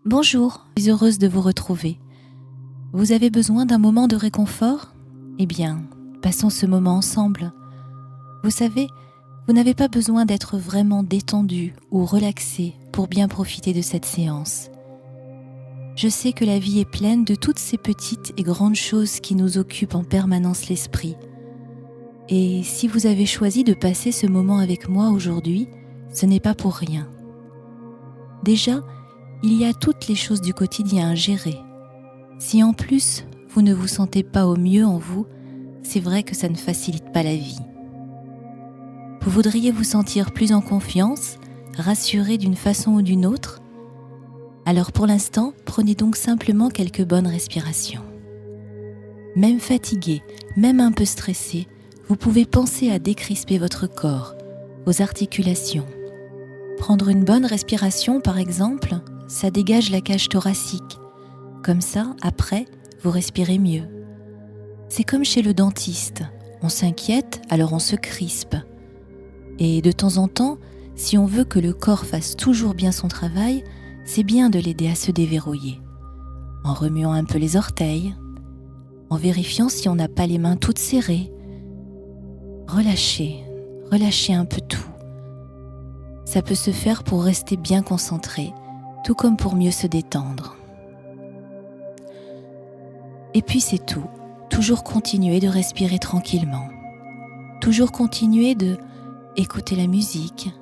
Bonjour, je suis heureuse de vous retrouver. Vous avez besoin d'un moment de réconfort ? Eh bien, passons ce moment ensemble. Vous savez, vous n'avez pas besoin d'être vraiment détendu ou relaxé pour bien profiter de cette séance. Je sais que la vie est pleine de toutes ces petites et grandes choses qui nous occupent en permanence l'esprit. Et si vous avez choisi de passer ce moment avec moi aujourd'hui, ce n'est pas pour rien. Déjà, il y a toutes les choses du quotidien à gérer. Si en plus, vous ne vous sentez pas au mieux en vous, c'est vrai que ça ne facilite pas la vie. Vous voudriez vous sentir plus en confiance, rassuré d'une façon ou d'une autre ? Alors pour l'instant, prenez donc simplement quelques bonnes respirations. Même fatigué, même un peu stressé, vous pouvez penser à décrisper votre corps, vos articulations. Prendre une bonne respiration, par exemple, ça dégage la cage thoracique. Comme ça, après, vous respirez mieux. C'est comme chez le dentiste. On s'inquiète, alors on se crispe. Et de temps en temps, si on veut que le corps fasse toujours bien son travail, c'est bien de l'aider à se déverrouiller. En remuant un peu les orteils, en vérifiant si on n'a pas les mains toutes serrées. Relâchez un peu tout. Ça peut se faire pour rester bien concentré, tout comme pour mieux se détendre. Et puis c'est tout. Toujours continuer de respirer tranquillement. Toujours continuer de écouter la musique,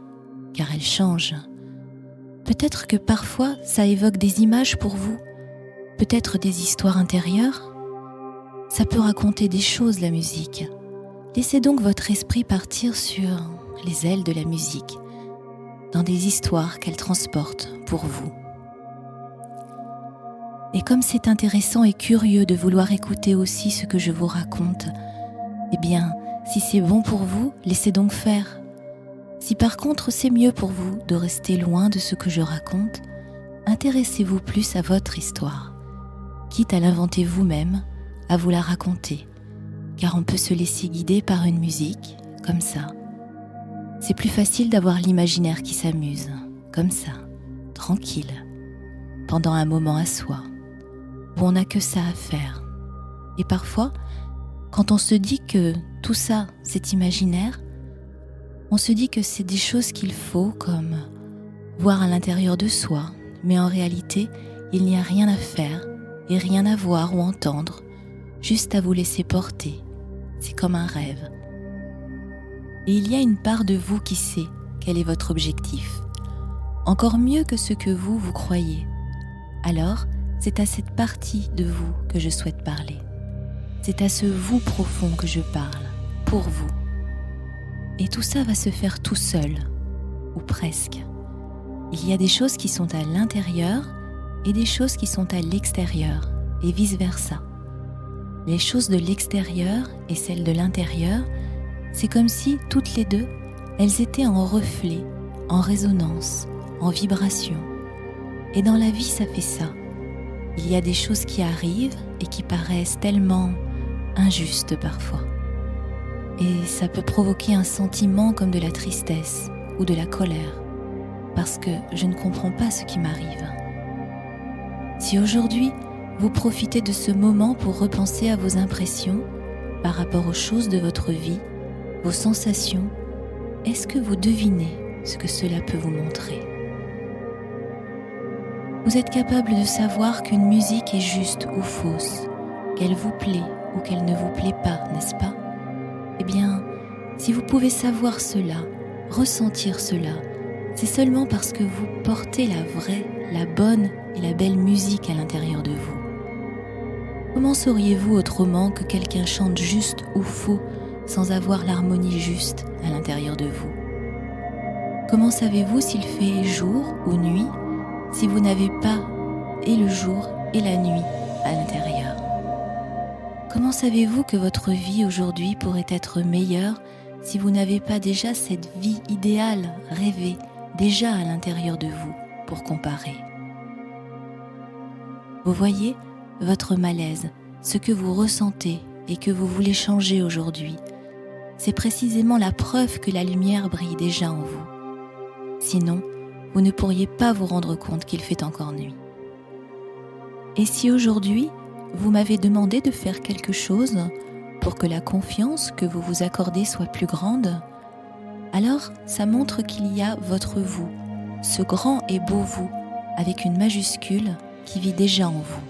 car elle change. Peut-être que parfois ça évoque des images pour vous, peut-être des histoires intérieures. Ça peut raconter des choses, la musique. Laissez donc votre esprit partir sur les ailes de la musique, dans des histoires qu'elle transporte pour vous. Et comme c'est intéressant et curieux de vouloir écouter aussi ce que je vous raconte, eh bien, si c'est bon pour vous, laissez donc faire. Si par contre c'est mieux pour vous de rester loin de ce que je raconte, intéressez-vous plus à votre histoire, quitte à l'inventer vous-même, à vous la raconter, car on peut se laisser guider par une musique, comme ça. C'est plus facile d'avoir l'imaginaire qui s'amuse, comme ça, tranquille, pendant un moment à soi, où on n'a que ça à faire. Et parfois, quand on se dit que tout ça, c'est imaginaire, on se dit que c'est des choses qu'il faut, comme voir à l'intérieur de soi, mais en réalité, il n'y a rien à faire et rien à voir ou entendre, juste à vous laisser porter. C'est comme un rêve. Et il y a une part de vous qui sait quel est votre objectif, encore mieux que ce que vous croyez. Alors, c'est à cette partie de vous que je souhaite parler. C'est à ce vous profond que je parle, pour vous. Et tout ça va se faire tout seul, ou presque. Il y a des choses qui sont à l'intérieur et des choses qui sont à l'extérieur, et vice-versa. Les choses de l'extérieur et celles de l'intérieur, c'est comme si toutes les deux, elles étaient en reflet, en résonance, en vibration. Et dans la vie, ça fait ça. Il y a des choses qui arrivent et qui paraissent tellement injustes parfois. Et ça peut provoquer un sentiment comme de la tristesse ou de la colère, parce que je ne comprends pas ce qui m'arrive. Si aujourd'hui, vous profitez de ce moment pour repenser à vos impressions par rapport aux choses de votre vie, vos sensations, est-ce que vous devinez ce que cela peut vous montrer ? Vous êtes capable de savoir qu'une musique est juste ou fausse, qu'elle vous plaît ou qu'elle ne vous plaît pas, n'est-ce pas ? Eh bien, si vous pouvez savoir cela, ressentir cela, c'est seulement parce que vous portez la vraie, la bonne et la belle musique à l'intérieur de vous. Comment sauriez-vous autrement que quelqu'un chante juste ou faux sans avoir l'harmonie juste à l'intérieur de vous ? Comment savez-vous s'il fait jour ou nuit si vous n'avez pas et le jour et la nuit à l'intérieur ? Comment savez-vous que votre vie aujourd'hui pourrait être meilleure si vous n'avez pas déjà cette vie idéale, rêvée, déjà à l'intérieur de vous pour comparer ? Vous voyez votre malaise, ce que vous ressentez et que vous voulez changer aujourd'hui, c'est précisément la preuve que la lumière brille déjà en vous. Sinon, vous ne pourriez pas vous rendre compte qu'il fait encore nuit. Et si aujourd'hui, vous m'avez demandé de faire quelque chose pour que la confiance que vous vous accordez soit plus grande, alors ça montre qu'il y a votre vous, ce grand et beau vous, avec une majuscule qui vit déjà en vous.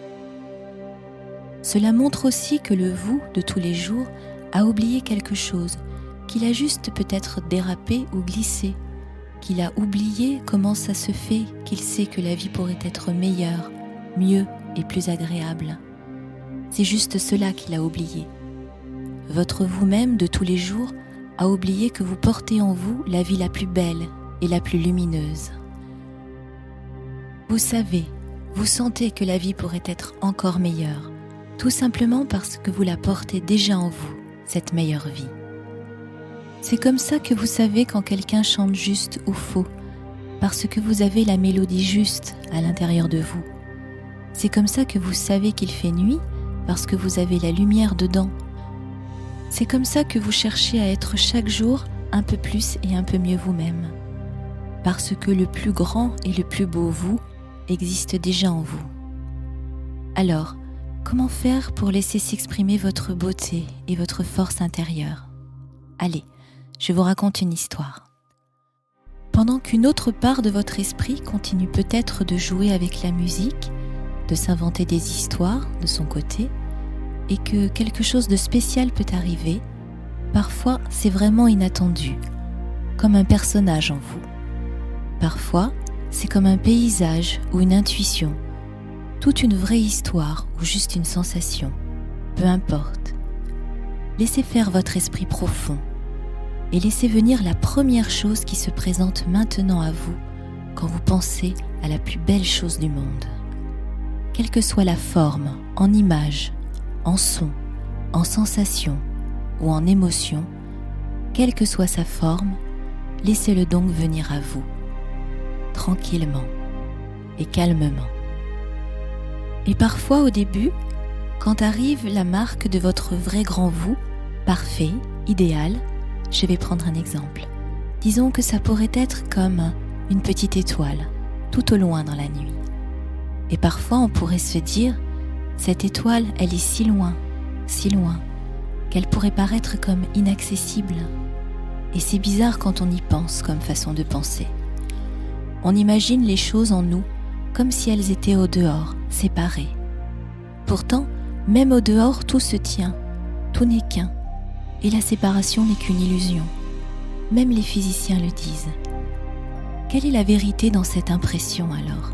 Cela montre aussi que le vous de tous les jours a oublié quelque chose, qu'il a juste peut-être dérapé ou glissé, qu'il a oublié comment ça se fait qu'il sait que la vie pourrait être meilleure, mieux et plus agréable. C'est juste cela qu'il a oublié. Votre vous-même de tous les jours a oublié que vous portez en vous la vie la plus belle et la plus lumineuse. Vous savez, vous sentez que la vie pourrait être encore meilleure, tout simplement parce que vous la portez déjà en vous, cette meilleure vie. C'est comme ça que vous savez quand quelqu'un chante juste ou faux, parce que vous avez la mélodie juste à l'intérieur de vous. C'est comme ça que vous savez qu'il fait nuit, parce que vous avez la lumière dedans. C'est comme ça que vous cherchez à être chaque jour un peu plus et un peu mieux vous-même, parce que le plus grand et le plus beau vous existe déjà en vous. Alors, comment faire pour laisser s'exprimer votre beauté et votre force intérieure ? Allez, je vous raconte une histoire. Pendant qu'une autre part de votre esprit continue peut-être de jouer avec la musique, de s'inventer des histoires de son côté, et que quelque chose de spécial peut arriver, parfois c'est vraiment inattendu, comme un personnage en vous. Parfois, c'est comme un paysage ou une intuition, toute une vraie histoire ou juste une sensation, peu importe. Laissez faire votre esprit profond et laissez venir la première chose qui se présente maintenant à vous quand vous pensez à la plus belle chose du monde. Quelle que soit la forme, en image, en son, en sensation ou en émotion, quelle que soit sa forme, laissez-le donc venir à vous, tranquillement et calmement. Et parfois au début, quand arrive la marque de votre vrai grand vous, parfait, idéal, je vais prendre un exemple. Disons que ça pourrait être comme une petite étoile, tout au loin dans la nuit. Et parfois on pourrait se dire, cette étoile, elle est si loin, qu'elle pourrait paraître comme inaccessible. Et c'est bizarre quand on y pense comme façon de penser. On imagine les choses en nous comme si elles étaient au dehors, séparées. Pourtant, même au dehors, tout se tient, tout n'est qu'un. Et la séparation n'est qu'une illusion. Même les physiciens le disent. Quelle est la vérité dans cette impression alors ?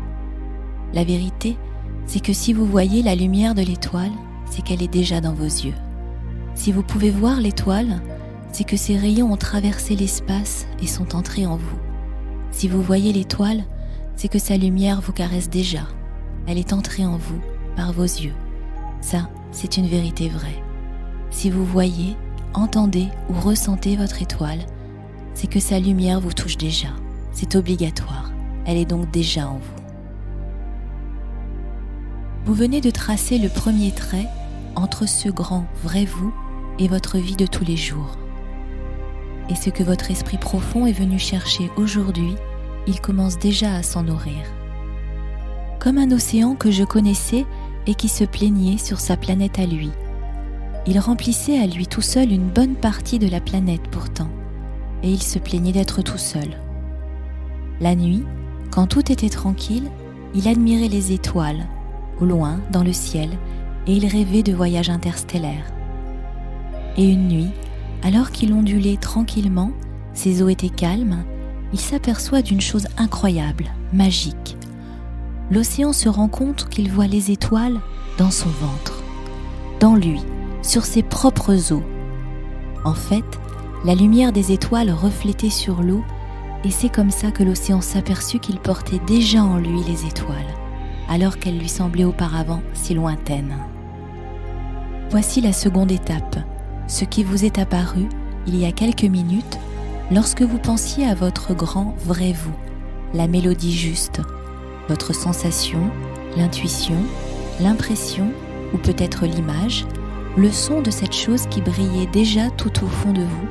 La vérité, c'est que si vous voyez la lumière de l'étoile, c'est qu'elle est déjà dans vos yeux. Si vous pouvez voir l'étoile, c'est que ses rayons ont traversé l'espace et sont entrés en vous. Si vous voyez l'étoile, c'est que sa lumière vous caresse déjà. Elle est entrée en vous par vos yeux. Ça, c'est une vérité vraie. Si vous voyez, entendez ou ressentez votre étoile, c'est que sa lumière vous touche déjà. C'est obligatoire. Elle est donc déjà en vous. Vous venez de tracer le premier trait entre ce grand vrai vous et votre vie de tous les jours. Et ce que votre esprit profond est venu chercher aujourd'hui, il commence déjà à s'en nourrir. Comme un océan que je connaissais et qui se plaignait sur sa planète à lui. Il remplissait à lui tout seul une bonne partie de la planète pourtant, et il se plaignait d'être tout seul. La nuit, quand tout était tranquille, il admirait les étoiles, au loin, dans le ciel, et il rêvait de voyages interstellaires. Et une nuit, alors qu'il ondulait tranquillement, ses eaux étaient calmes, il s'aperçoit d'une chose incroyable, magique. L'océan se rend compte qu'il voit les étoiles dans son ventre, dans lui, sur ses propres eaux. En fait, la lumière des étoiles reflétait sur l'eau, et c'est comme ça que l'océan s'aperçut qu'il portait déjà en lui les étoiles, alors qu'elles lui semblaient auparavant si lointaines. Voici la seconde étape, ce qui vous est apparu il y a quelques minutes lorsque vous pensiez à votre grand vrai vous, la mélodie juste, votre sensation, l'intuition, l'impression ou peut-être l'image, le son de cette chose qui brillait déjà tout au fond de vous.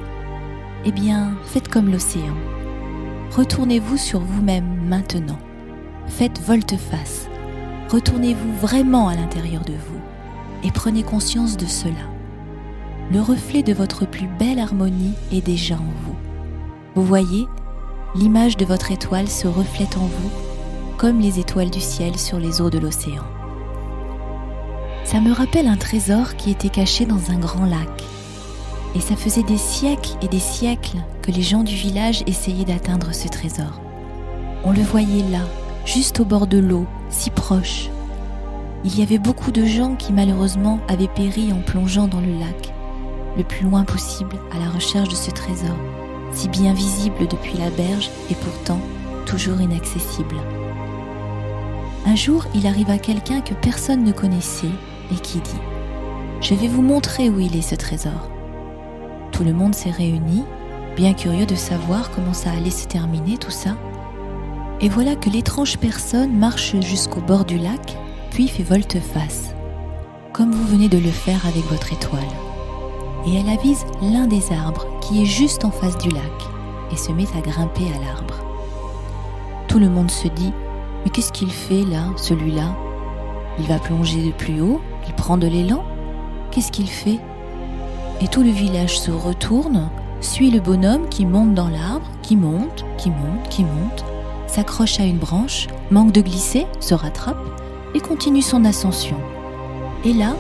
Eh bien, faites comme l'océan. Retournez-vous sur vous-même maintenant. Faites volte-face. Retournez-vous vraiment à l'intérieur de vous et prenez conscience de cela. Le reflet de votre plus belle harmonie est déjà en vous. Vous voyez, l'image de votre étoile se reflète en vous comme les étoiles du ciel sur les eaux de l'océan. Ça me rappelle un trésor qui était caché dans un grand lac. Et ça faisait des siècles et des siècles que les gens du village essayaient d'atteindre ce trésor. On le voyait là, juste au bord de l'eau, si proche. Il y avait beaucoup de gens qui malheureusement avaient péri en plongeant dans le lac, le plus loin possible à la recherche de ce trésor, si bien visible depuis la berge et pourtant toujours inaccessible. Un jour, il arriva quelqu'un que personne ne connaissait et qui dit « Je vais vous montrer où il est ce trésor ». Tout le monde s'est réuni, bien curieux de savoir comment ça allait se terminer tout ça. Et voilà que l'étrange personne marche jusqu'au bord du lac, puis fait volte-face, comme vous venez de le faire avec votre étoile. Et elle avise l'un des arbres qui est juste en face du lac et se met à grimper à l'arbre. Tout le monde se dit « Mais qu'est-ce qu'il fait là, celui-là ? Il va plonger de plus haut ? Il prend de l'élan ? Qu'est-ce qu'il fait ?» Et tout le village se retourne, suit le bonhomme qui monte dans l'arbre, qui monte, s'accroche à une branche, manque de glisser, se rattrape et continue son ascension. Et là,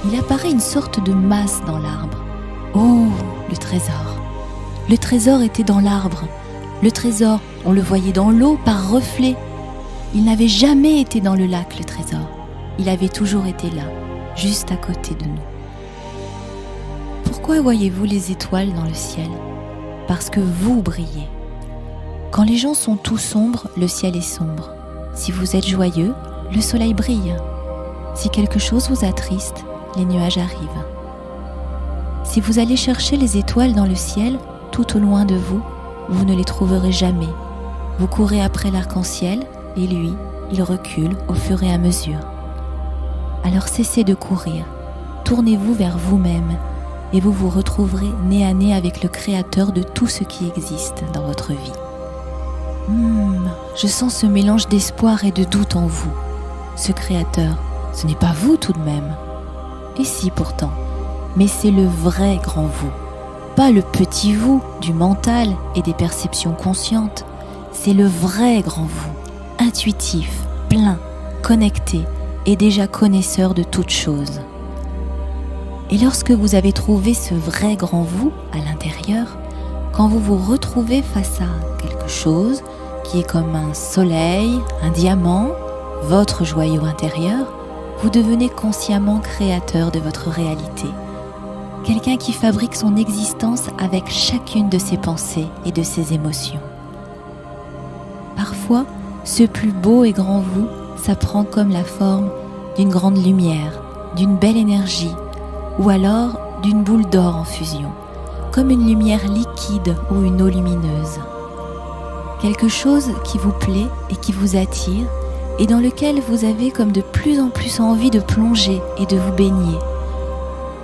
il apparaît une sorte de masse dans l'arbre. Oh, le trésor! Le trésor était dans l'arbre. Le trésor, on le voyait dans l'eau par reflet. Il n'avait jamais été dans le lac, le trésor. Il avait toujours été là, juste à côté de nous. Pourquoi voyez-vous les étoiles dans le ciel ? Parce que vous brillez. Quand les gens sont tout sombres, le ciel est sombre. Si vous êtes joyeux, le soleil brille. Si quelque chose vous attriste, les nuages arrivent. Si vous allez chercher les étoiles dans le ciel, tout au loin de vous, vous ne les trouverez jamais. Vous courez après l'arc-en-ciel et lui, il recule au fur et à mesure. Alors cessez de courir, tournez-vous vers vous-même et vous vous retrouverez nez à nez avec le Créateur de tout ce qui existe dans votre vie. Je sens ce mélange d'espoir et de doute en vous. Ce Créateur, ce n'est pas vous tout de même. Et si pourtant, mais c'est le vrai grand vous, pas le petit vous du mental et des perceptions conscientes. C'est le vrai grand vous, intuitif, plein, connecté et déjà connaisseur de toutes choses. Et lorsque vous avez trouvé ce vrai grand vous à l'intérieur, quand vous vous retrouvez face à quelque chose qui est comme un soleil, un diamant, votre joyau intérieur, vous devenez consciemment créateur de votre réalité. Quelqu'un qui fabrique son existence avec chacune de ses pensées et de ses émotions. Parfois, ce plus beau et grand vous, ça prend comme la forme d'une grande lumière, d'une belle énergie, ou alors d'une boule d'or en fusion, comme une lumière liquide ou une eau lumineuse. Quelque chose qui vous plaît et qui vous attire, et dans lequel vous avez comme de plus en plus envie de plonger et de vous baigner.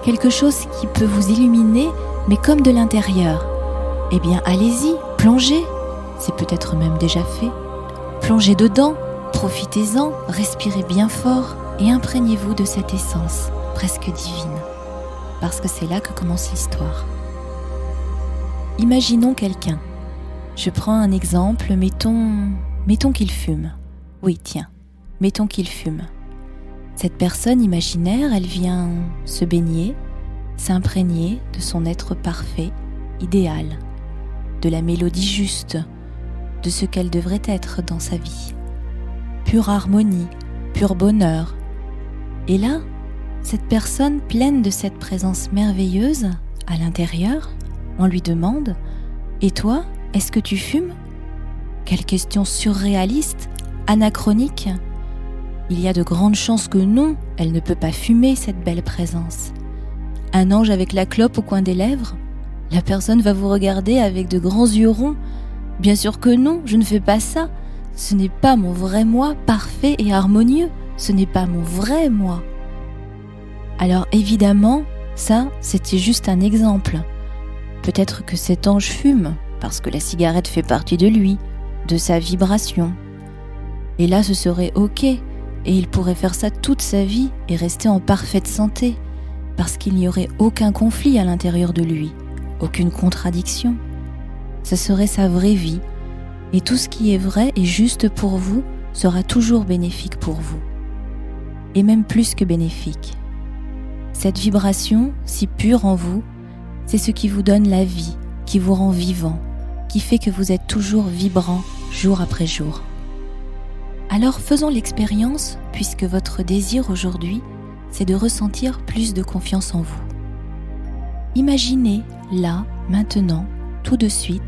Quelque chose qui peut vous illuminer, mais comme de l'intérieur. Eh bien, allez-y, plongez. C'est peut-être même déjà fait. Plongez dedans, profitez-en, respirez bien fort et imprégnez-vous de cette essence presque divine. Parce que c'est là que commence l'histoire. Imaginons quelqu'un. Je prends un exemple, mettons qu'il fume. Oui, tiens, mettons qu'il fume. Cette personne imaginaire, elle vient se baigner, s'imprégner de son être parfait, idéal, de la mélodie juste, de ce qu'elle devrait être dans sa vie. Pure harmonie, pur bonheur. Et là, cette personne pleine de cette présence merveilleuse, à l'intérieur, on lui demande « Et toi, est-ce que tu fumes ?» Quelle question surréaliste, anachronique. Il y a de grandes chances que non, elle ne peut pas fumer cette belle présence. Un ange avec la clope au coin des lèvres ? La personne va vous regarder avec de grands yeux ronds. Bien sûr que non, je ne fais pas ça. Ce n'est pas mon vrai moi parfait et harmonieux. Ce n'est pas mon vrai moi. Alors évidemment, ça, c'était juste un exemple. Peut-être que cet ange fume, parce que la cigarette fait partie de lui, de sa vibration. Et là, ce serait ok. Et il pourrait faire ça toute sa vie et rester en parfaite santé, parce qu'il n'y aurait aucun conflit à l'intérieur de lui, aucune contradiction. Ce serait sa vraie vie, et tout ce qui est vrai et juste pour vous sera toujours bénéfique pour vous, et même plus que bénéfique. Cette vibration, si pure en vous, c'est ce qui vous donne la vie, qui vous rend vivant, qui fait que vous êtes toujours vibrant jour après jour. Alors faisons l'expérience, puisque votre désir aujourd'hui, c'est de ressentir plus de confiance en vous. Imaginez, là, maintenant, tout de suite,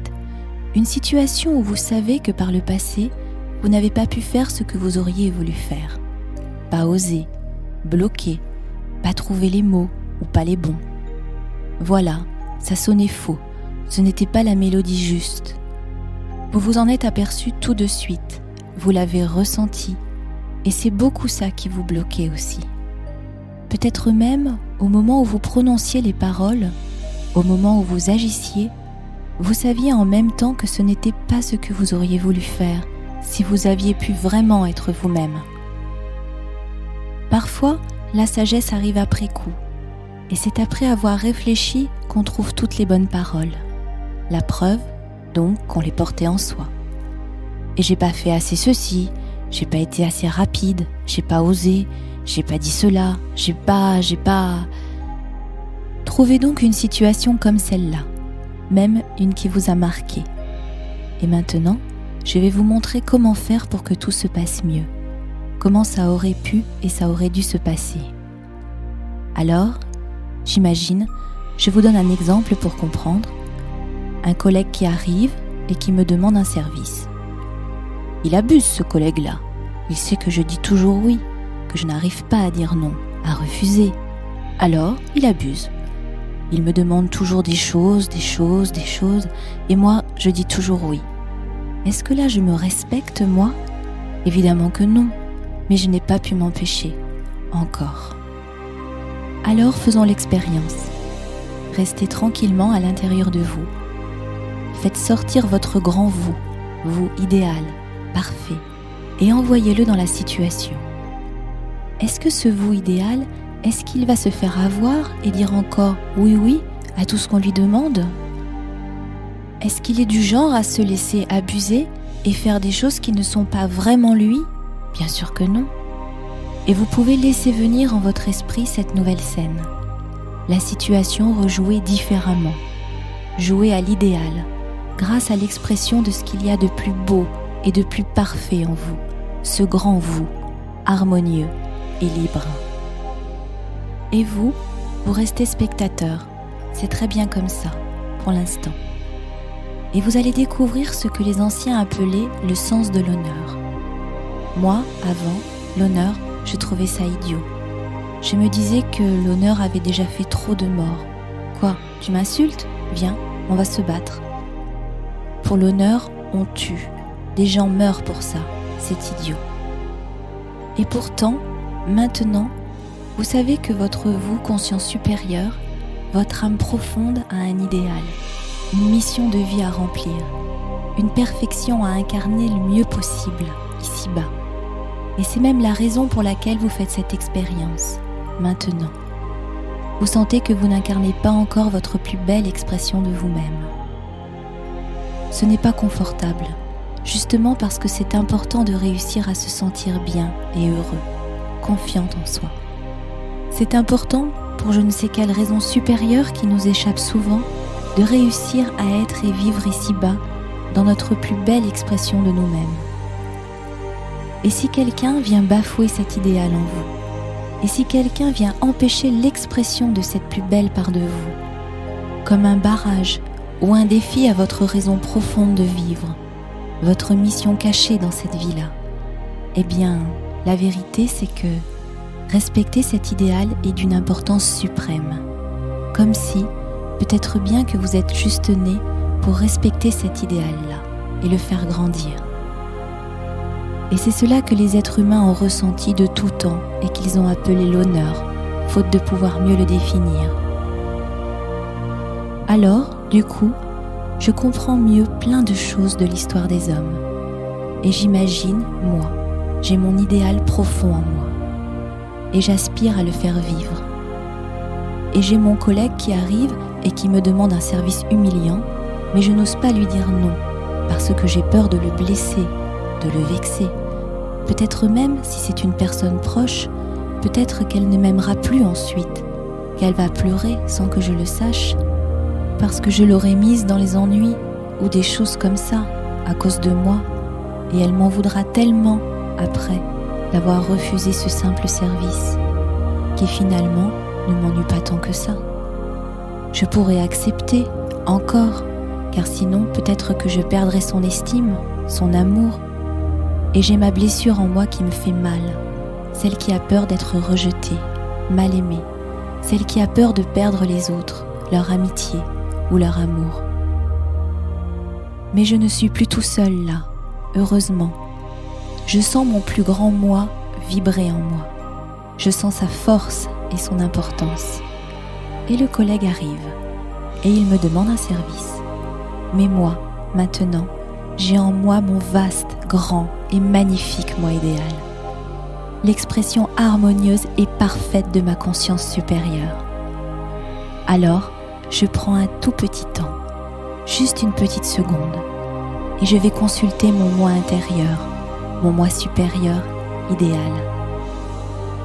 une situation où vous savez que par le passé, vous n'avez pas pu faire ce que vous auriez voulu faire. Pas oser, bloqué, pas trouver les mots ou pas les bons. Voilà, ça sonnait faux, ce n'était pas la mélodie juste. Vous vous en êtes aperçu tout de suite, vous l'avez ressenti, et c'est beaucoup ça qui vous bloquait aussi. Peut-être même, au moment où vous prononciez les paroles, au moment où vous agissiez, vous saviez en même temps que ce n'était pas ce que vous auriez voulu faire si vous aviez pu vraiment être vous-même. Parfois, la sagesse arrive après coup, et c'est après avoir réfléchi qu'on trouve toutes les bonnes paroles. La preuve, donc, qu'on les portait en soi. Et j'ai pas fait assez ceci, j'ai pas été assez rapide, j'ai pas osé, j'ai pas dit cela, j'ai pas... Trouvez donc une situation comme celle-là, même une qui vous a marqué. Et maintenant, je vais vous montrer comment faire pour que tout se passe mieux, comment ça aurait pu et ça aurait dû se passer. Alors, j'imagine, je vous donne un exemple pour comprendre. Un collègue qui arrive et qui me demande un service. Il abuse, ce collègue-là. Il sait que je dis toujours oui, que je n'arrive pas à dire non, à refuser. Alors, il abuse. Il me demande toujours des choses, et moi, je dis toujours oui. Est-ce que là, je me respecte, moi ? Évidemment que non, mais je n'ai pas pu m'empêcher. Encore. Alors, faisons l'expérience. Restez tranquillement à l'intérieur de vous. Faites sortir votre grand vous idéal, parfait, et envoyez-le dans la situation. Est-ce que ce vous idéal, est-ce qu'il va se faire avoir et dire encore oui à tout ce qu'on lui demande ? Est-ce qu'il est du genre à se laisser abuser et faire des choses qui ne sont pas vraiment lui ? Bien sûr que non. Et vous pouvez laisser venir en votre esprit cette nouvelle scène. La situation rejouée différemment, jouée à l'idéal, grâce à l'expression de ce qu'il y a de plus beau et de plus parfait en vous, ce grand vous, harmonieux et libre. Et vous restez spectateur, c'est très bien comme ça, pour l'instant. Et vous allez découvrir ce que les anciens appelaient le sens de l'honneur. Moi, avant, l'honneur, je trouvais ça idiot. Je me disais que l'honneur avait déjà fait trop de morts. Quoi, tu m'insultes ? Viens, on va se battre. Pour l'honneur, on tue. Des gens meurent pour ça. C'est idiot. Et pourtant, maintenant, vous savez que votre vous, conscience supérieure, votre âme profonde a un idéal, une mission de vie à remplir, une perfection à incarner le mieux possible, ici-bas. Et c'est même la raison pour laquelle vous faites cette expérience, maintenant. Vous sentez que vous n'incarnez pas encore votre plus belle expression de vous-même. Ce n'est pas confortable, justement parce que c'est important de réussir à se sentir bien et heureux, confiante en soi. C'est important, pour je ne sais quelle raison supérieure qui nous échappe souvent, de réussir à être et vivre ici-bas dans notre plus belle expression de nous-mêmes. Et si quelqu'un vient bafouer cet idéal en vous ? Et si quelqu'un vient empêcher l'expression de cette plus belle part de vous ? Comme un barrage ou un défi à votre raison profonde de vivre, votre mission cachée dans cette vie-là. Eh bien, la vérité, c'est que respecter cet idéal est d'une importance suprême. Comme si, peut-être bien que vous êtes juste né pour respecter cet idéal-là et le faire grandir. Et c'est cela que les êtres humains ont ressenti de tout temps et qu'ils ont appelé l'honneur, faute de pouvoir mieux le définir. Alors, du coup, je comprends mieux plein de choses de l'histoire des hommes. Et j'imagine, moi, j'ai mon idéal profond en moi et j'aspire à le faire vivre. Et j'ai mon collègue qui arrive et qui me demande un service humiliant, mais je n'ose pas lui dire non parce que j'ai peur de le blesser, de le vexer. Peut-être même, si c'est une personne proche, peut-être qu'elle ne m'aimera plus ensuite, qu'elle va pleurer sans que je le sache, parce que je l'aurai mise dans les ennuis ou des choses comme ça, à cause de moi, et elle m'en voudra tellement après d'avoir refusé ce simple service, qui finalement ne m'ennuie pas tant que ça. Je pourrais accepter, encore, car sinon peut-être que je perdrais son estime, son amour, et j'ai ma blessure en moi qui me fait mal, celle qui a peur d'être rejetée, mal aimée, celle qui a peur de perdre les autres, leur amitié ou leur amour. Mais je ne suis plus tout seul là, heureusement. Je sens mon plus grand moi vibrer en moi. Je sens sa force et son importance. Et le collègue arrive, et il me demande un service. Mais moi, maintenant, j'ai en moi mon vaste, grand et magnifique moi idéal. L'expression harmonieuse et parfaite de ma conscience supérieure. Alors, je prends un tout petit temps, juste une petite seconde, et je vais consulter mon moi intérieur, mon moi supérieur idéal.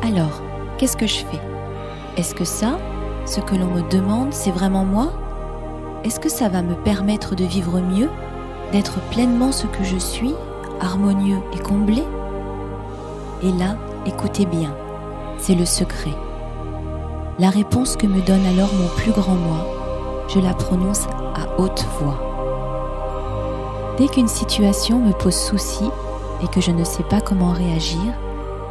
Alors, qu'est-ce que je fais? Est-ce que ça, ce que l'on me demande, c'est vraiment moi? Est-ce que ça va me permettre de vivre mieux, d'être pleinement ce que je suis, harmonieux et comblé? Et là, écoutez bien, c'est le secret. La réponse que me donne alors mon plus grand moi, je la prononce à haute voix. Dès qu'une situation me pose souci et que je ne sais pas comment réagir,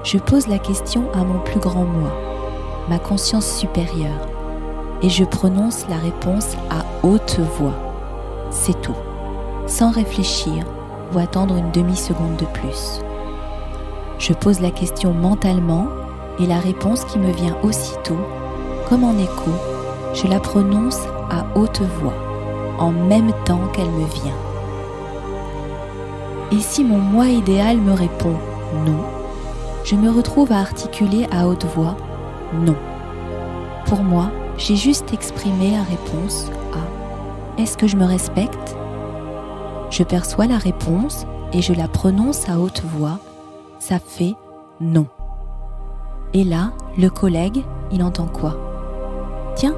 je pose la question à mon plus grand moi, ma conscience supérieure, et je prononce la réponse à haute voix. C'est tout, sans réfléchir ou attendre une demi-seconde de plus. Je pose la question mentalement et la réponse qui me vient aussitôt, comme en écho, je la prononce à haute voix, en même temps qu'elle me vient. Et si mon moi idéal me répond non, je me retrouve à articuler à haute voix non. Pour moi, j'ai juste exprimé la réponse à « Est-ce que je me respecte ?» Je perçois la réponse et je la prononce à haute voix. Ça fait « non ». Et là, le collègue, il entend quoi? « Tiens,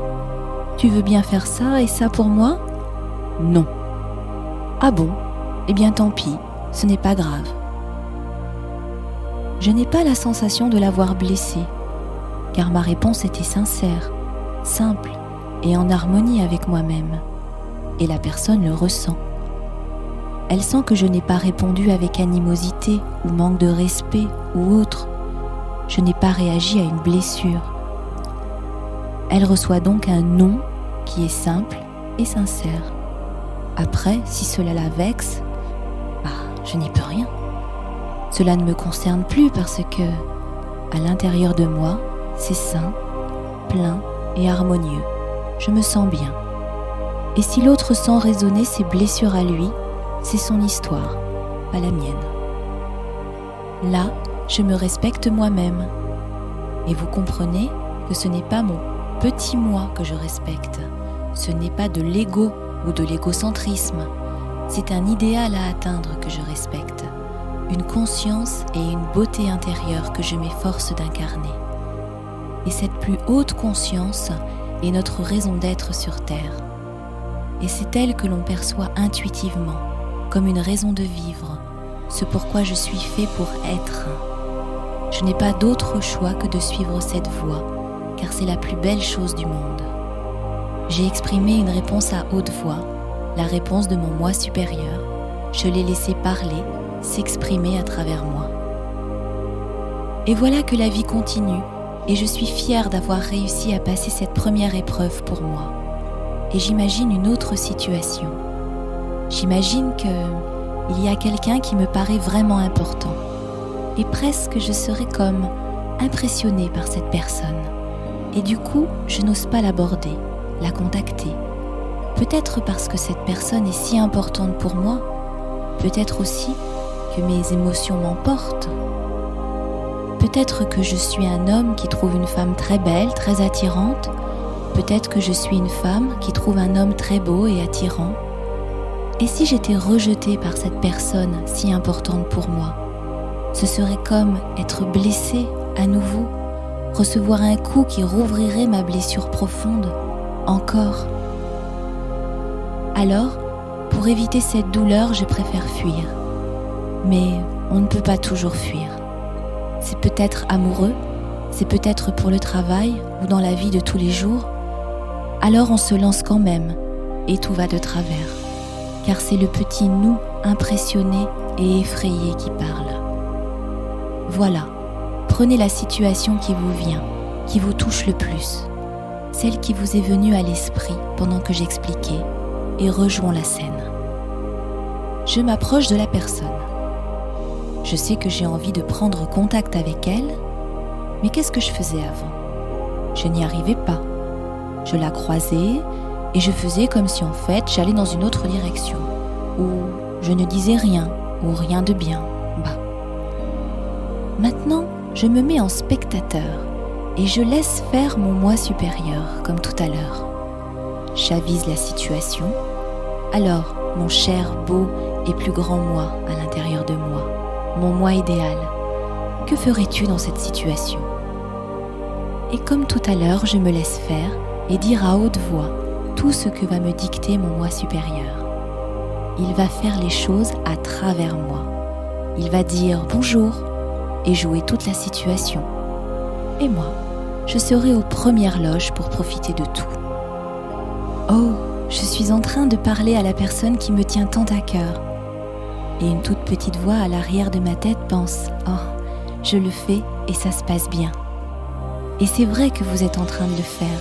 tu veux bien faire ça et ça pour moi ?»« Non. »« Ah bon? Eh bien tant pis, ce n'est pas grave. » Je n'ai pas la sensation de l'avoir blessé, car ma réponse était sincère, simple et en harmonie avec moi-même. Et la personne le ressent. Elle sent que je n'ai pas répondu avec animosité ou manque de respect ou autre. Je n'ai pas réagi à une blessure. Elle reçoit donc un non qui est simple et sincère. Après, si cela la vexe, je n'y peux rien. Cela ne me concerne plus parce que, à l'intérieur de moi, c'est sain, plein et harmonieux. Je me sens bien. Et si l'autre sent résonner ses blessures à lui, c'est son histoire, pas la mienne. Là, je me respecte moi-même. Et vous comprenez que ce n'est pas mon petit moi que je respecte. Ce n'est pas de l'ego ou de l'égocentrisme. C'est un idéal à atteindre que je respecte. Une conscience et une beauté intérieure que je m'efforce d'incarner. Et cette plus haute conscience est notre raison d'être sur Terre. Et c'est elle que l'on perçoit intuitivement, comme une raison de vivre, ce pourquoi je suis fait pour être. Je n'ai pas d'autre choix que de suivre cette voie, car c'est la plus belle chose du monde. J'ai exprimé une réponse à haute voix, la réponse de mon moi supérieur. Je l'ai laissé parler, s'exprimer à travers moi. Et voilà que la vie continue, et je suis fière d'avoir réussi à passer cette première épreuve pour moi. Et j'imagine une autre situation. J'imagine qu'il y a quelqu'un qui me paraît vraiment important. Et presque je serais comme impressionnée par cette personne. Et du coup, je n'ose pas l'aborder, la contacter. Peut-être parce que cette personne est si importante pour moi. Peut-être aussi que mes émotions m'emportent. Peut-être que je suis un homme qui trouve une femme très belle, très attirante. Peut-être que je suis une femme qui trouve un homme très beau et attirant. Et si j'étais rejetée par cette personne si importante pour moi, ce serait comme être blessée à nouveau, recevoir un coup qui rouvrirait ma blessure profonde, encore. Alors, pour éviter cette douleur, je préfère fuir. Mais on ne peut pas toujours fuir. C'est peut-être amoureux, c'est peut-être pour le travail ou dans la vie de tous les jours. Alors on se lance quand même et tout va de travers. Car c'est le petit nous impressionné et effrayé qui parle. Voilà, prenez la situation qui vous vient, qui vous touche le plus, celle qui vous est venue à l'esprit pendant que j'expliquais, et rejoins la scène. Je m'approche de la personne. Je sais que j'ai envie de prendre contact avec elle, mais qu'est-ce que je faisais avant ? Je n'y arrivais pas. Je la croisais et je faisais comme si en fait j'allais dans une autre direction, ou je ne disais rien, ou rien de bien. Maintenant, je me mets en spectateur et je laisse faire mon moi supérieur, comme tout à l'heure. J'avise la situation. Alors, mon cher, beau et plus grand moi à l'intérieur de moi, mon moi idéal, que ferais-tu dans cette situation ? Et comme tout à l'heure, je me laisse faire et dire à haute voix tout ce que va me dicter mon moi supérieur. Il va faire les choses à travers moi. Il va dire bonjour et jouer toute la situation. Et moi, je serai aux premières loges pour profiter de tout. Oh, je suis en train de parler à la personne qui me tient tant à cœur. Et une toute petite voix à l'arrière de ma tête pense « Oh, je le fais et ça se passe bien. » Et c'est vrai que vous êtes en train de le faire,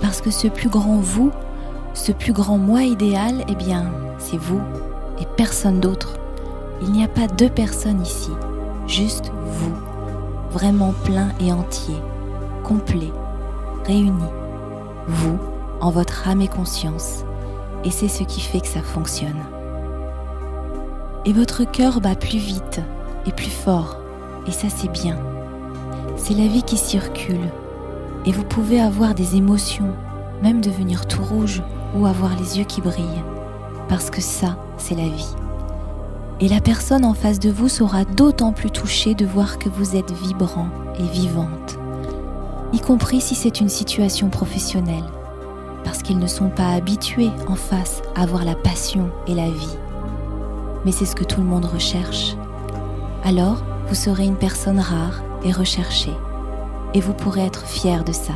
parce que ce plus grand vous, ce plus grand moi idéal, eh bien, c'est vous et personne d'autre. Il n'y a pas deux personnes ici, juste vous, vraiment plein et entier, complet, réuni. Vous, en votre âme et conscience, et c'est ce qui fait que ça fonctionne. Et votre cœur bat plus vite et plus fort, et ça c'est bien. C'est la vie qui circule, et vous pouvez avoir des émotions, même devenir tout rouge ou avoir les yeux qui brillent, parce que ça, c'est la vie. Et la personne en face de vous sera d'autant plus touchée de voir que vous êtes vibrant et vivante, y compris si c'est une situation professionnelle, parce qu'ils ne sont pas habitués en face à voir la passion et la vie. Mais c'est ce que tout le monde recherche. Alors, vous serez une personne rare et recherchée, et vous pourrez être fier de ça,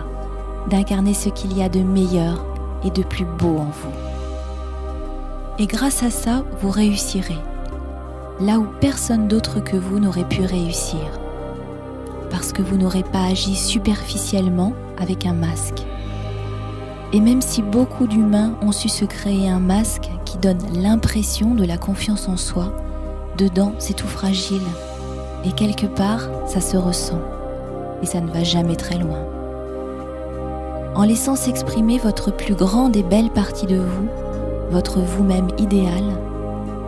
d'incarner ce qu'il y a de meilleur et de plus beau en vous. Et grâce à ça, vous réussirez, là où personne d'autre que vous n'aurait pu réussir, parce que vous n'aurez pas agi superficiellement avec un masque. Et même si beaucoup d'humains ont su se créer un masque qui donne l'impression de la confiance en soi, dedans c'est tout fragile, et quelque part ça se ressent, et ça ne va jamais très loin. En laissant s'exprimer votre plus grande et belle partie de vous, votre vous-même idéal,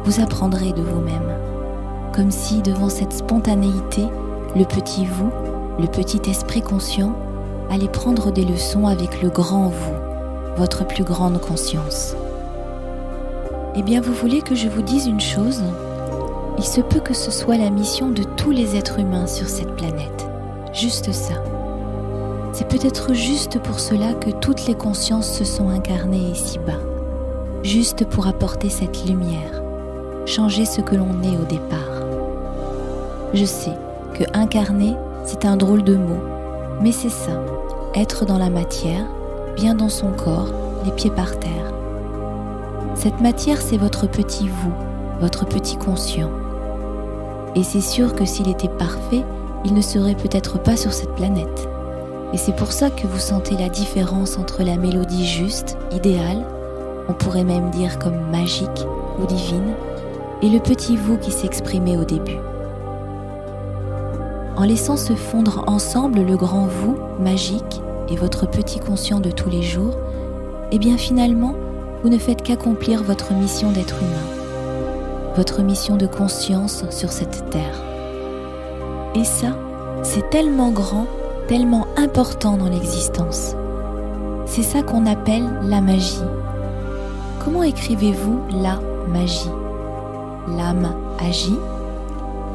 vous apprendrez de vous-même, comme si devant cette spontanéité, le petit vous, le petit esprit conscient, allait prendre des leçons avec le grand vous, votre plus grande conscience. Eh bien, vous voulez que je vous dise une chose ? Il se peut que ce soit la mission de tous les êtres humains sur cette planète. Juste ça. C'est peut-être juste pour cela que toutes les consciences se sont incarnées ici-bas. Juste pour apporter cette lumière, changer ce que l'on est au départ. Je sais que incarner, c'est un drôle de mot, mais c'est ça, être dans la matière, bien dans son corps, les pieds par terre. Cette matière, c'est votre petit vous, votre petit conscient. Et c'est sûr que s'il était parfait, il ne serait peut-être pas sur cette planète. Et c'est pour ça que vous sentez la différence entre la mélodie juste, idéale, on pourrait même dire comme magique ou divine, et le petit vous qui s'exprimait au début. En laissant se fondre ensemble le grand vous, magique, et votre petit conscient de tous les jours, eh bien finalement, vous ne faites qu'accomplir votre mission d'être humain, votre mission de conscience sur cette terre. Et ça, C'est tellement grand, tellement important dans l'existence. C'est ça qu'on appelle la magie. Comment écrivez-vous la magie? L'âme agit,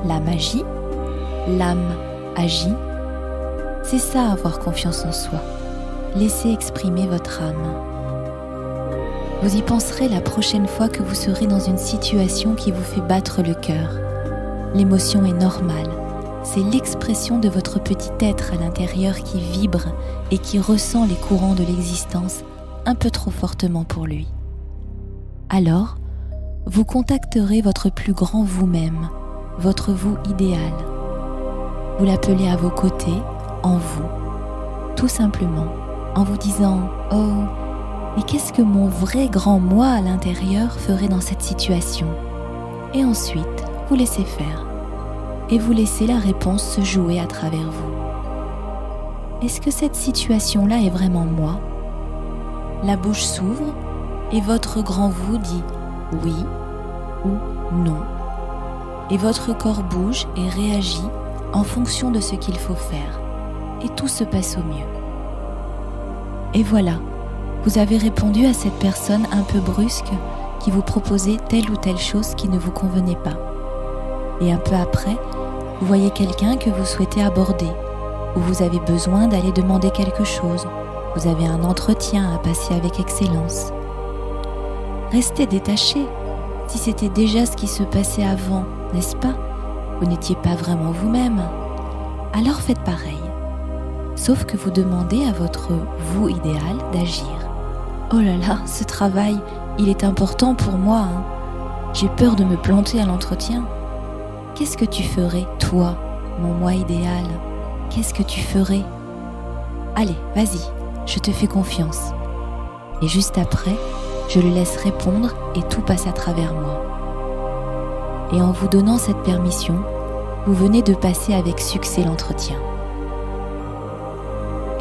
la magie, l'âme agit. C'est ça avoir confiance en soi. Laissez exprimer votre âme. Vous y penserez la prochaine fois que vous serez dans une situation qui vous fait battre le cœur. L'émotion est normale. C'est l'expression de votre petit être à l'intérieur qui vibre et qui ressent les courants de l'existence un peu trop fortement pour lui. Alors, vous contacterez votre plus grand vous-même, votre vous idéal. Vous l'appelez à vos côtés, en vous, tout simplement, en vous disant « Oh, mais qu'est-ce que mon vrai grand moi à l'intérieur ferait dans cette situation ?» Et ensuite, vous laissez faire. Et vous laissez la réponse se jouer à travers vous. Est-ce que cette situation-là est vraiment moi? La bouche s'ouvre et votre grand vous dit oui ou non. Et votre corps bouge et réagit en fonction de ce qu'il faut faire. Et tout se passe au mieux. Et voilà, vous avez répondu à cette personne un peu brusque qui vous proposait telle ou telle chose qui ne vous convenait pas. Et un peu après, vous voyez quelqu'un que vous souhaitez aborder, ou vous avez besoin d'aller demander quelque chose, vous avez un entretien à passer avec excellence. Restez détaché. Si c'était déjà ce qui se passait avant, n'est-ce pas? Vous n'étiez pas vraiment vous-même. Alors faites pareil. Sauf que vous demandez à votre vous idéal d'agir. Oh là là, ce travail, il est important pour moi, hein. J'ai peur de me planter à l'entretien. Qu'est-ce que tu ferais, toi, mon moi idéal? Qu'est-ce que tu ferais? Allez, vas-y, je te fais confiance. Et juste après, je le laisse répondre et tout passe à travers moi. Et en vous donnant cette permission, vous venez de passer avec succès l'entretien.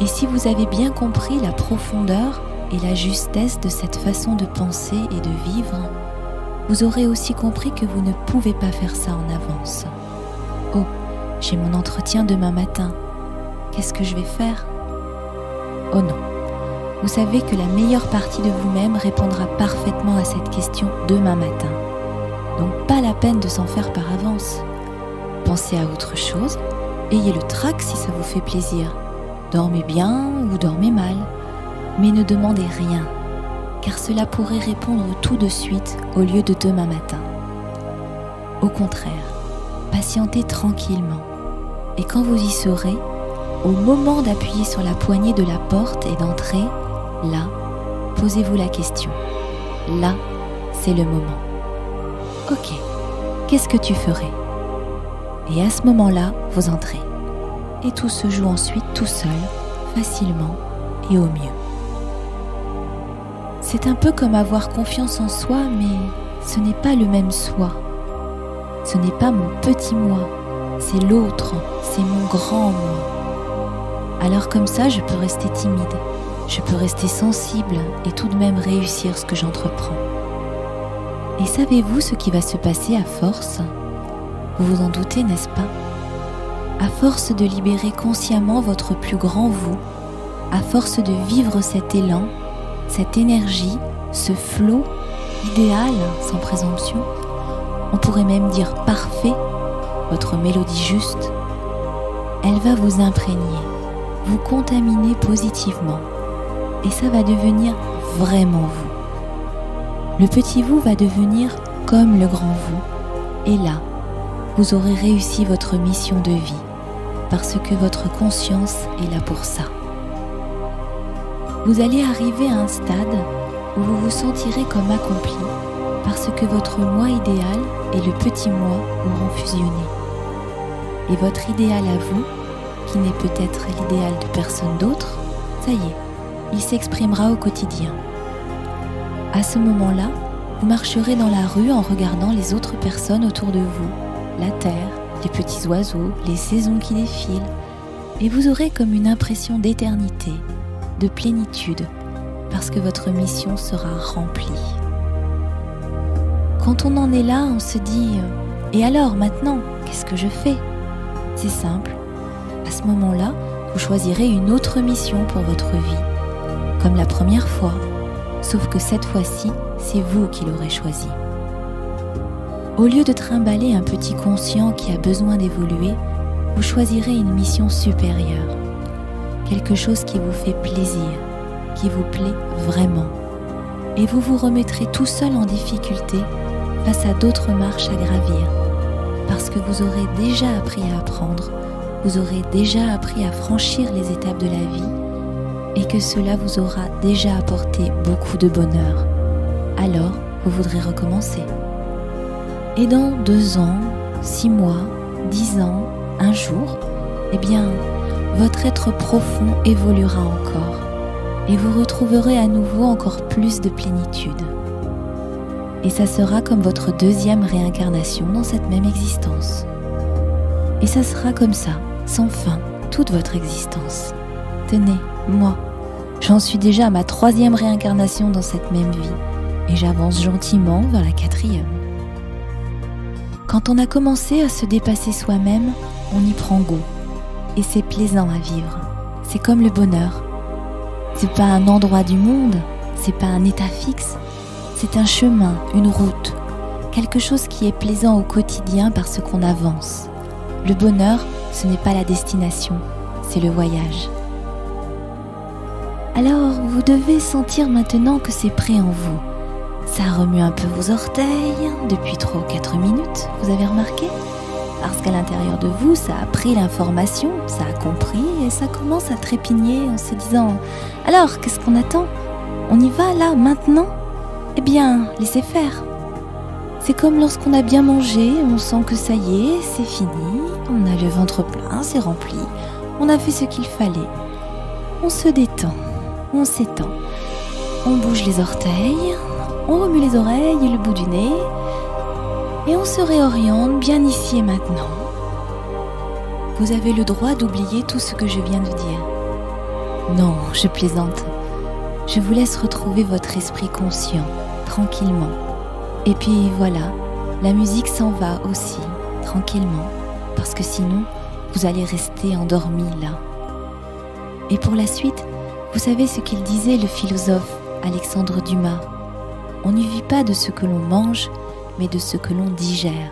Et si vous avez bien compris la profondeur et la justesse de cette façon de penser et de vivre, vous aurez aussi compris que vous ne pouvez pas faire ça en avance. Oh, j'ai mon entretien demain matin. Qu'est-ce que je vais faire? Oh non. Vous savez que la meilleure partie de vous-même répondra parfaitement à cette question demain matin. Donc pas la peine de s'en faire par avance. Pensez à autre chose, ayez le trac si ça vous fait plaisir. Dormez bien ou dormez mal, mais ne demandez rien, car cela pourrait répondre tout de suite au lieu de demain matin. Au contraire, patientez tranquillement, et quand vous y serez, au moment d'appuyer sur la poignée de la porte et d'entrer, là, posez-vous la question. Là, c'est le moment. Ok, qu'est-ce que tu ferais? Et à ce moment-là, vous entrez. Et tout se joue ensuite tout seul, facilement et au mieux. C'est un peu comme avoir confiance en soi, mais ce n'est pas le même soi. Ce n'est pas mon petit moi, c'est l'autre, c'est mon grand moi. Alors comme ça, je peux rester timide, je peux rester sensible et tout de même réussir ce que j'entreprends. Et savez-vous ce qui va se passer à force? Vous vous en doutez, n'est-ce pas? À force de libérer consciemment votre plus grand vous, à force de vivre cet élan, cette énergie, ce flot idéal sans présomption, on pourrait même dire parfait, votre mélodie juste, elle va vous imprégner, vous contaminer positivement, et ça va devenir vraiment vous. Le petit vous va devenir comme le grand vous, et là, vous aurez réussi votre mission de vie, parce que votre conscience est là pour ça. Vous allez arriver à un stade où vous vous sentirez comme accompli, parce que votre moi idéal et le petit moi auront fusionné. Et votre idéal à vous, qui n'est peut-être l'idéal de personne d'autre, ça y est, il s'exprimera au quotidien. À ce moment-là, vous marcherez dans la rue en regardant les autres personnes autour de vous, la terre, les petits oiseaux, les saisons qui défilent, et vous aurez comme une impression d'éternité, de plénitude, parce que votre mission sera remplie. Quand on en est là, on se dit « Et alors, maintenant, qu'est-ce que je fais ?» C'est simple, À ce moment-là, vous choisirez une autre mission pour votre vie, comme la première fois, sauf que cette fois-ci, c'est vous qui l'aurez choisi. Au lieu de trimballer un petit conscient qui a besoin d'évoluer, vous choisirez une mission supérieure, quelque chose qui vous fait plaisir, qui vous plaît vraiment. Et vous vous remettrez tout seul en difficulté face à d'autres marches à gravir, parce que vous aurez déjà appris à apprendre, vous aurez déjà appris à franchir les étapes de la vie, et que cela vous aura déjà apporté beaucoup de bonheur. Alors, vous voudrez recommencer. Et dans 2 ans, 6 mois, 10 ans, un jour, eh bien, votre être profond évoluera encore et vous retrouverez à nouveau encore plus de plénitude. Et ça sera comme votre 2e réincarnation dans cette même existence. Et ça sera comme ça, sans fin, toute votre existence. Tenez, moi, j'en suis déjà à ma 3e réincarnation dans cette même vie et j'avance gentiment vers la 4e. Quand on a commencé à se dépasser soi-même, on y prend goût. Et c'est plaisant à vivre. C'est comme le bonheur. C'est pas un endroit du monde, c'est pas un état fixe. C'est un chemin, une route, quelque chose qui est plaisant au quotidien parce qu'on avance. Le bonheur, ce n'est pas la destination, c'est le voyage. Alors, vous devez sentir maintenant que c'est prêt en vous. Ça remue un peu vos orteils depuis 3 ou 4 minutes, vous avez remarqué ? Parce qu'à l'intérieur de vous, ça a pris l'information, ça a compris et ça commence à trépigner en se disant « Alors, qu'est-ce qu'on attend ? On y va là, maintenant ? Eh bien, laissez faire !» C'est comme lorsqu'on a bien mangé, on sent que ça y est, c'est fini, on a le ventre plein, c'est rempli, on a fait ce qu'il fallait. On se détend, on s'étend, on bouge les orteils, on remue les oreilles et le bout du nez, et on se réoriente bien ici et maintenant. Vous avez le droit d'oublier tout ce que je viens de dire. Non, je plaisante. Je vous laisse retrouver votre esprit conscient, tranquillement. Et puis voilà, la musique s'en va aussi, tranquillement, parce que sinon, vous allez rester endormi là. Et pour la suite, vous savez ce qu'il disait le philosophe Alexandre Dumas. On ne vit pas de ce que l'on mange, mais de ce que l'on digère.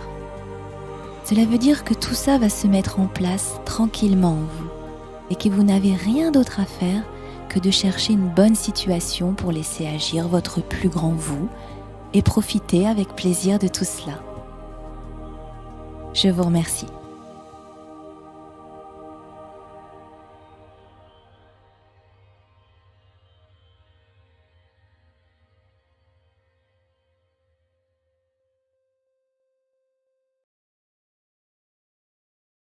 Cela veut dire que tout ça va se mettre en place tranquillement en vous, et que vous n'avez rien d'autre à faire que de chercher une bonne situation pour laisser agir votre plus grand vous, et profiter avec plaisir de tout cela. Je vous remercie.